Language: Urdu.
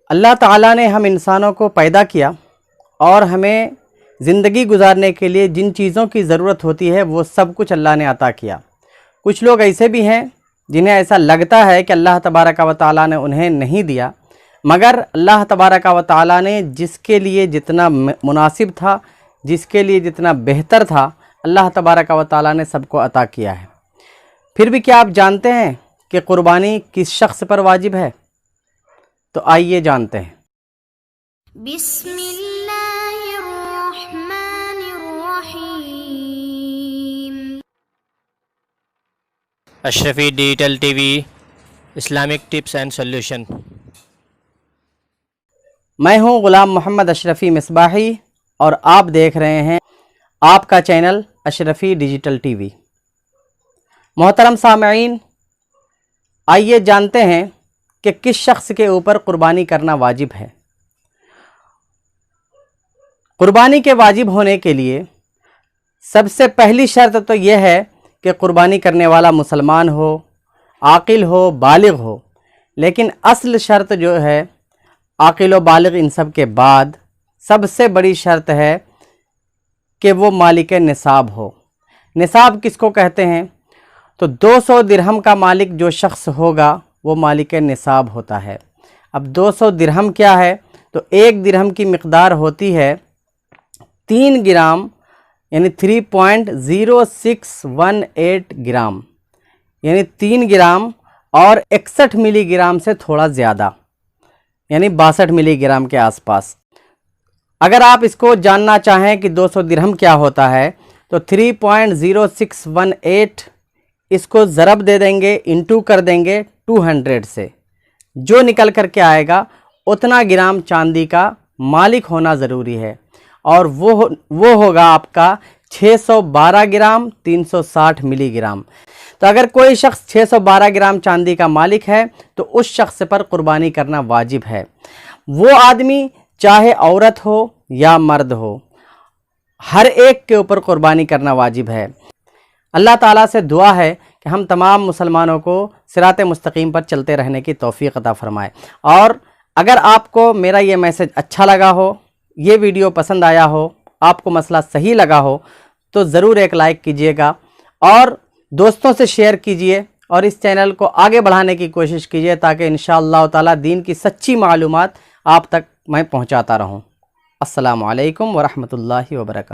اللہ تعالیٰ نے ہم انسانوں کو پیدا کیا اور ہمیں زندگی گزارنے کے لیے جن چیزوں کی ضرورت ہوتی ہے وہ سب کچھ اللہ نے عطا کیا۔ کچھ لوگ ایسے بھی ہیں جنہیں ایسا لگتا ہے کہ اللہ تبارک و تعالیٰ نے انہیں نہیں دیا، مگر اللہ تبارک و تعالیٰ نے جس کے لیے جتنا مناسب تھا، جس کے لیے جتنا بہتر تھا، اللہ تبارک و تعالیٰ نے سب کو عطا کیا ہے۔ پھر بھی کیا آپ جانتے ہیں کہ قربانی کس شخص پر واجب ہے؟ تو آئیے جانتے ہیں۔ بسم اللہ الرحمن الرحیم۔ Ashrafi digital T V, Islamic tips and solution. میں ہوں غلام محمد اشرفی مصباحی اور آپ دیکھ رہے ہیں آپ کا چینل اشرفی ڈیجیٹل ٹی وی۔ محترم سامعین، آئیے جانتے ہیں کہ کس شخص کے اوپر قربانی کرنا واجب ہے۔ قربانی کے واجب ہونے کے لیے سب سے پہلی شرط تو یہ ہے کہ قربانی کرنے والا مسلمان ہو، عاقل ہو، بالغ ہو۔ لیکن اصل شرط جو ہے عاقل و بالغ ان سب کے بعد سب سے بڑی شرط ہے کہ وہ مالک نصاب ہو۔ نصاب کس کو کہتے ہیں؟ تو 200 درہم کا مالک جو شخص ہوگا وہ مالک نصاب ہوتا ہے۔ اب 200 درہم کیا ہے؟ تو ایک درہم کی مقدار ہوتی ہے 3 گرام، یعنی 3.0618 گرام، یعنی 3 گرام اور 61 ملی گرام سے تھوڑا زیادہ، یعنی 62 ملی گرام کے آس پاس۔ اگر آپ اس کو جاننا چاہیں کہ 200 درہم کیا ہوتا ہے تو 3.0618 اس کو ضرب دے دیں گے، انٹو کر دیں گے 200 سے، جو نکل کر کے آئے گا اتنا گرام چاندی کا مالک ہونا ضروری ہے، اور وہ ہوگا آپ کا 612 گرام 360 ملی گرام۔ تو اگر کوئی شخص 612 گرام چاندی کا مالک ہے تو اس شخص پر قربانی کرنا واجب ہے۔ وہ آدمی چاہے عورت ہو یا مرد ہو، ہر ایک کے اوپر قربانی کرنا واجب ہے۔ اللہ تعالیٰ سے دعا ہے کہ ہم تمام مسلمانوں کو صراط مستقیم پر چلتے رہنے کی توفیق عطا فرمائے۔ اور اگر آپ کو میرا یہ میسج اچھا لگا ہو، یہ ویڈیو پسند آیا ہو، آپ کو مسئلہ صحیح لگا ہو تو ضرور ایک لائک کیجئے گا اور دوستوں سے شیئر کیجئے اور اس چینل کو آگے بڑھانے کی کوشش کیجئے تاکہ انشاءاللہ تعالیٰ دین کی سچی معلومات آپ تک میں پہنچاتا رہوں۔ السلام علیکم ورحمۃ اللہ وبرکاتہ۔